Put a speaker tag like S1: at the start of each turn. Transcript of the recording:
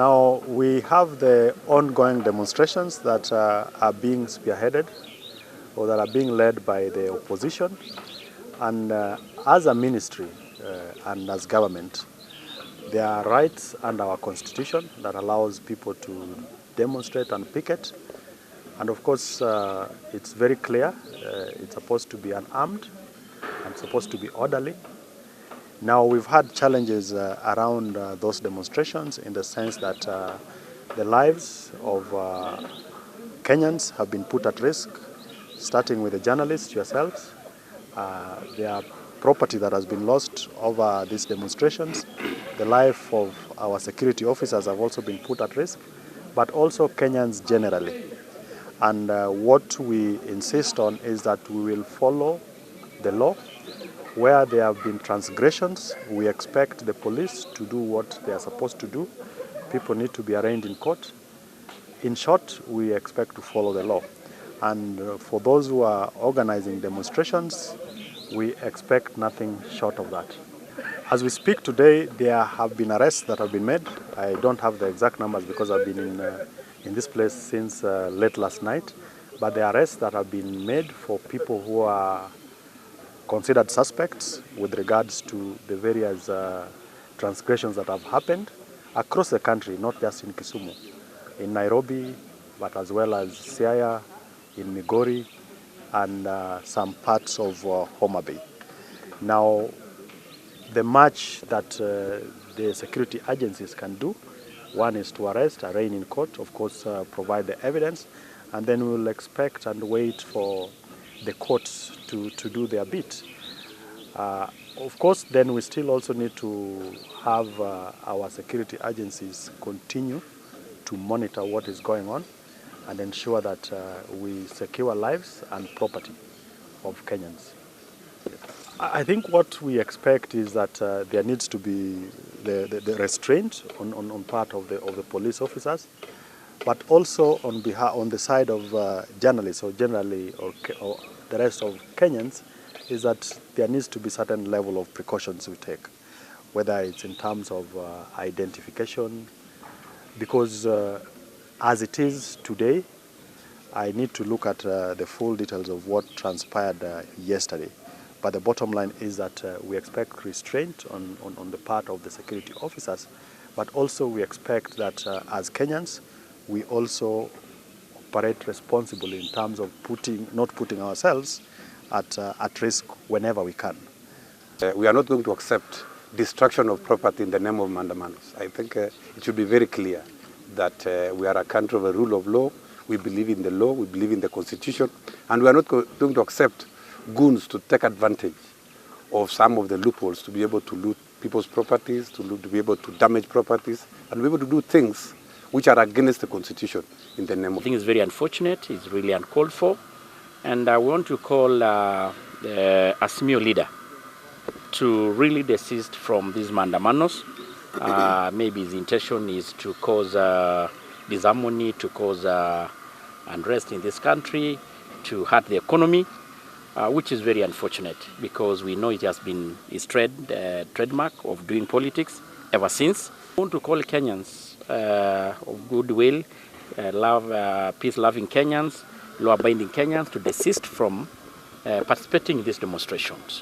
S1: Now we have the ongoing demonstrations that are being spearheaded or that are being led by the opposition, and as a ministry and as government, there are rights under our constitution that allows people to demonstrate and picket, and of course it's very clear it's supposed to be unarmed and supposed to be orderly. Now we've had challenges around those demonstrations in the sense that the lives of Kenyans have been put at risk, starting with the journalists yourselves. There are property that has been lost over these demonstrations. The life of our security officers have also been put at risk, but also Kenyans generally. And what we insist on is that we will follow the law. Where there have been transgressions, we expect the police to do what they are supposed to do. People need to be arraigned in court. In short, we expect to follow the law. And for those who are organizing demonstrations, we expect nothing short of that. As we speak today, there have been arrests that have been made. I don't have the exact numbers because I've been in this place since late last night. But the arrests that have been made for people who are considered suspects with regards to the various transgressions that have happened across the country, not just in Kisumu, in Nairobi, but as well as Siaya, in Migori, and some parts of Homa Bay. Now, the much that the security agencies can do, one is to arrest, arraign in court, of course, provide the evidence, and then we will expect and wait for the courts to do their bit. Of course, then we still also need to have our security agencies continue to monitor what is going on and ensure that we secure lives and property of Kenyans. I think what we expect is that there needs to be the restraint on part of the police officers, but also on the side of journalists or generally or the rest of Kenyans, is that there needs to be certain level of precautions we take, whether it's in terms of identification, because as it is today, I need to look at the full details of what transpired yesterday. But the bottom line is that we expect restraint on the part of the security officers, but also we expect that as Kenyans, we also operate responsibly in terms of not putting ourselves at risk whenever we can.
S2: We are not going to accept destruction of property in the name of mandamanos. I think it should be very clear that we are a country of a rule of law. We believe in the law, we believe in the constitution, and we are not going to accept goons to take advantage of some of the loopholes to be able to loot people's properties, to be able to damage properties, and be able to do things which are against the constitution in the name of...
S3: I think it's very unfortunate, it's really uncalled for, and I want to call the ASMIO leader to really desist from these mandamanos. Maybe his intention is to cause disharmony, to cause unrest in this country, to hurt the economy, which is very unfortunate because we know it has been his trademark of doing politics ever since. I want to call Kenyans of goodwill, peace-loving Kenyans, law-abiding Kenyans to desist from participating in these demonstrations.